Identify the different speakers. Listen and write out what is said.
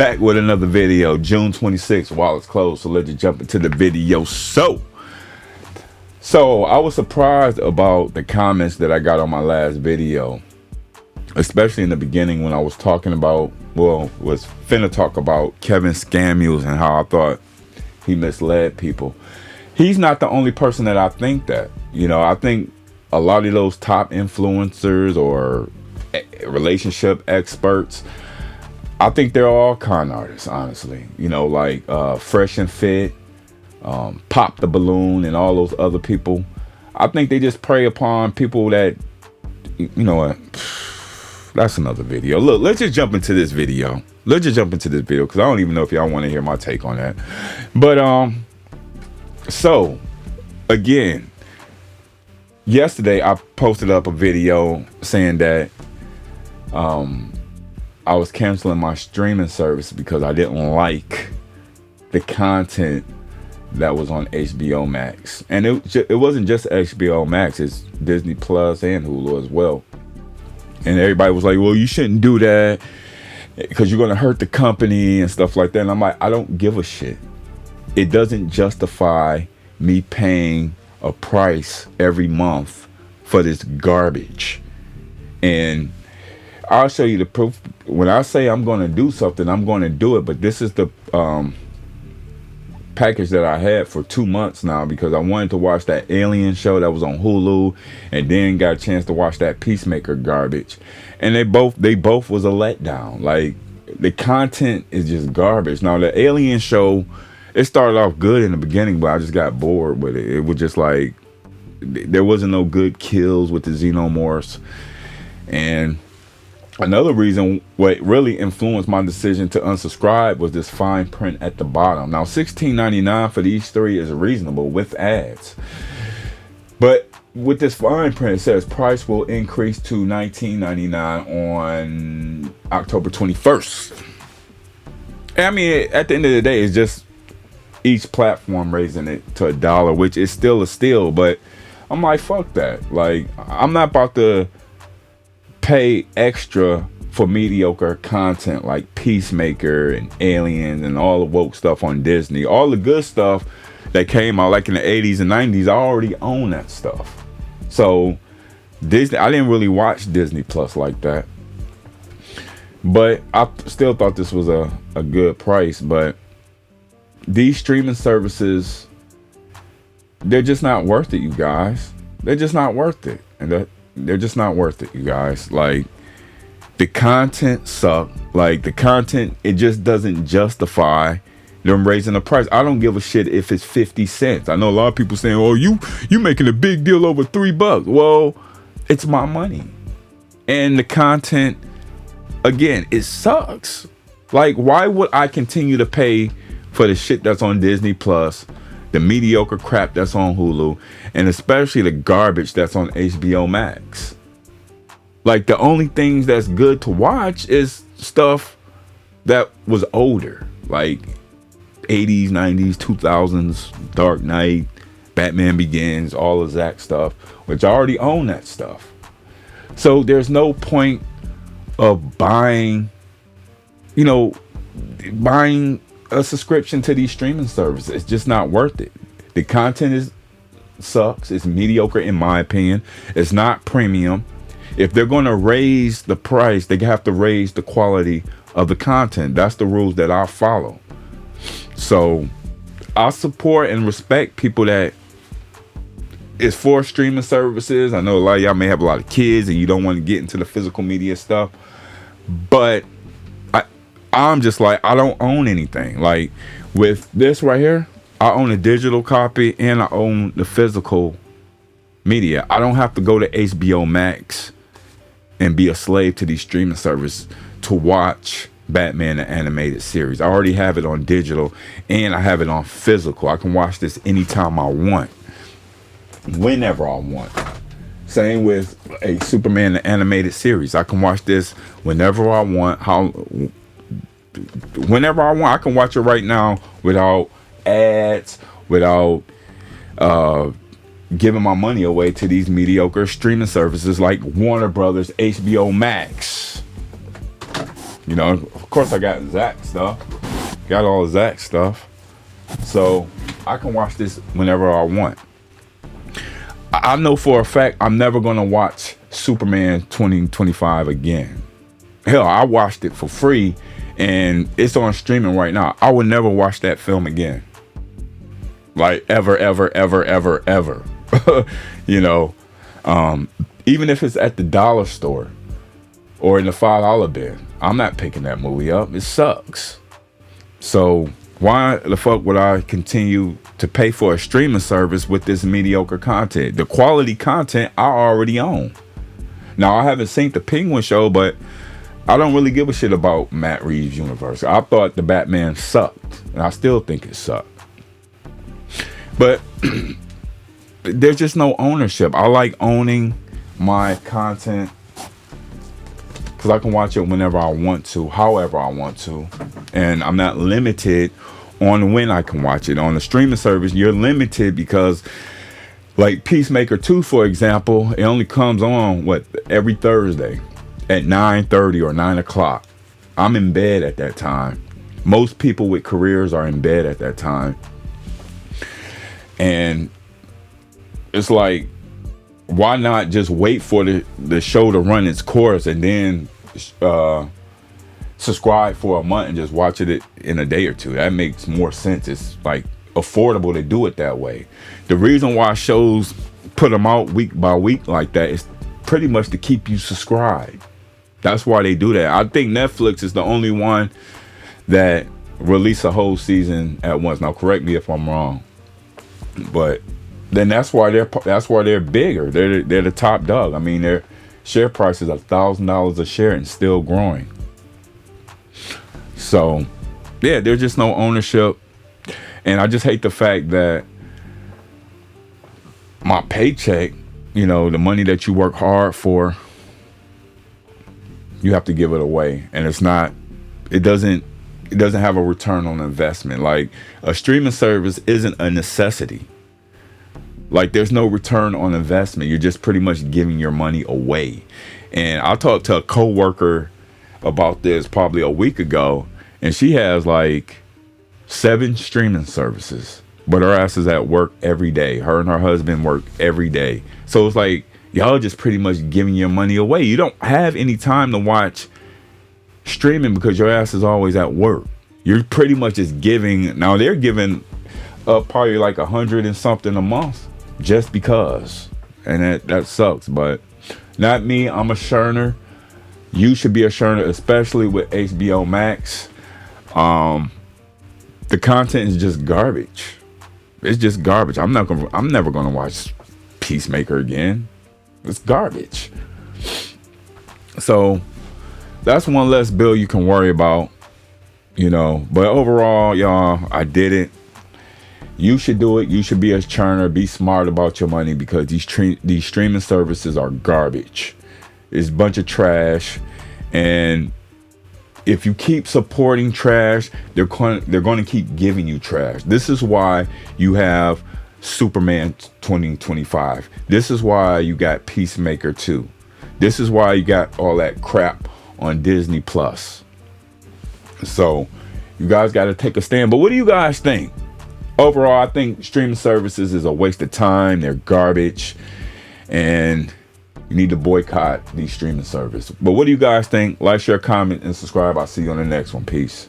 Speaker 1: Back with another video, June 26th, while it's closed. So let's just jump into the video. So I was surprised about the comments that I got on my last video, especially in the beginning when I was talking about, was finna talk about Kevin Scamules and how I thought he misled people. He's not the only person that I think that. You know, I think a lot of those top influencers or relationship experts, I think they're all con artists, honestly. You know, like Fresh and Fit, Pop the Balloon, and all those other people. I think they just prey upon people that, you know what, that's another video. Look, let's just jump into this video. Because I don't even know if y'all want to hear my take on that. But, so, again, yesterday I posted up a video saying that I was canceling my streaming service because I didn't like the content that was on HBO Max. And it wasn't just HBO Max, it's Disney Plus and Hulu as well. And everybody was like, well, you shouldn't do that because you're going to hurt the company and stuff like that. And I'm like, I don't give a shit. It doesn't justify me paying a price every month for this garbage. And I'll show you the proof. When I say I'm going to do something, I'm going to do it. But this is the package that I had for 2 months now because I wanted to watch that Alien show that was on Hulu, and then got a chance to watch that Peacemaker garbage. And they both was a letdown. Like, the content is just garbage. Now, the Alien show, it started off good in the beginning, but I just got bored with it. It was just like, there wasn't no good kills with the xenomorphs. And another reason what really influenced my decision to unsubscribe was this fine print at the bottom. Now, $16.99 for these three is reasonable with ads. But with this fine print, it says price will increase to $19.99 on October 21st. I mean, at the end of the day, it's just each platform raising it to $1, which is still a steal. But I'm like, fuck that. Like, I'm not about to pay extra for mediocre content like Peacemaker and Aliens and all the woke stuff on Disney. All the good stuff that came out like in the 80s and 90s, I already own that stuff. So Disney, I didn't really watch Disney Plus like that, but I still thought this was a good price. But these streaming services, they're just not worth it, you guys. They're just not worth it. And they're just not worth it, you guys. Like, the content suck. Like, the content, it just doesn't justify them raising the price. I don't give a shit if it's 50 cents. I know a lot of people saying, oh, you making a big deal over $3. Well, it's my money. And the content, again, it sucks. Like, why would I continue to pay for the shit that's on Disney Plus, the mediocre crap that's on Hulu, and especially the garbage that's on HBO Max? Like, the only things that's good to watch is stuff that was older, like 80s, 90s, 2000s, Dark Knight, Batman Begins, all of that stuff, which I already own that stuff. So there's no point of buying a subscription to these streaming services. It's just not worth it. The content sucks. It's mediocre in my opinion. It's not premium. If they're going to raise the price, they have to raise the quality of the content. That's the rules that I follow. So I support and respect people that is for streaming services. I know a lot of y'all may have a lot of kids and you don't want to get into the physical media stuff, but I'm just like, I don't own anything. Like, with this right here, I own a digital copy and I own the physical media. I don't have to go to HBO Max and be a slave to these streaming services to watch Batman the animated series. I already have it on digital and I have it on physical. I can watch this anytime I want, whenever I want. Same with a Superman the animated series. I can watch this whenever I want, whenever I want. I can watch it right now without ads, without giving my money away to these mediocre streaming services like Warner Brothers, HBO Max. You know, of course I got Zach stuff. Got all the Zach stuff. So I can watch this whenever I want. I know for a fact I'm never going to watch Superman 2025 again. Hell, I watched it for free and it's on streaming right now. I would never watch that film again. Like ever. You know, even if it's at the dollar store or in the $5 bin, I'm not picking that movie up. It sucks. So why the fuck would I continue to pay for a streaming service with this mediocre content? The quality content I already own. Now, I haven't seen the Penguin show, but I don't really give a shit about Matt Reeves' universe. I thought the Batman sucked, and I still think it sucked. But there's just no ownership. I like owning my content because I can watch it whenever I want to, however I want to. And I'm not limited on when I can watch it. On the streaming service, you're limited because, like Peacemaker 2, for example, it only comes on, every Thursday at 9:30 or 9 o'clock. I'm in bed at that time. Most people with careers are in bed at that time. And it's like, why not just wait for the show to run its course and then subscribe for a month and just watch it in a day or two? That makes more sense. It's like affordable to do it that way. The reason why shows put them out week by week like that is pretty much to keep you subscribed. That's why they do that. I think Netflix is the only one that release a whole season at once. Now, correct me if I'm wrong, but then that's why they're bigger. They're the top dog. I mean, their share price is $1,000 a share and still growing. So, yeah, there's just no ownership, and I just hate the fact that my paycheck, you know, the money that you work hard for, you have to give it away, and it doesn't have a return on investment. Like, a streaming service isn't a necessity. Like, there's no return on investment. You're just pretty much giving your money away. And I talked to a coworker about this probably a week ago, and she has like 7 streaming services, but her ass is at work every day. Her and her husband work every day. So it's like, y'all just pretty much giving your money away. You don't have any time to watch streaming because your ass is always at work. You're pretty much just giving. Now they're giving up probably like 100 and something a month just because, and that sucks. But not me. I'm a Sherner. You should be a Sherner, especially with HBO Max. The content is just garbage. It's just garbage. I'm never gonna watch Peacemaker again. It's garbage. So that's one less bill you can worry about, you know. But overall, y'all, I did it. You should do it. You should be a churner. Be smart about your money because these streaming services are garbage. It's a bunch of trash, and if you keep supporting trash, they're going to keep giving you trash. This is why you have Superman 2025. This is why you got Peacemaker 2. This is why you got all that crap on Disney Plus. So you guys got to take a stand. But what do you guys think? Overall, I think streaming services is a waste of time. They're garbage, and you need to boycott these streaming services. But what do you guys think? Like, share, comment, and subscribe. I'll see you on the next one. Peace.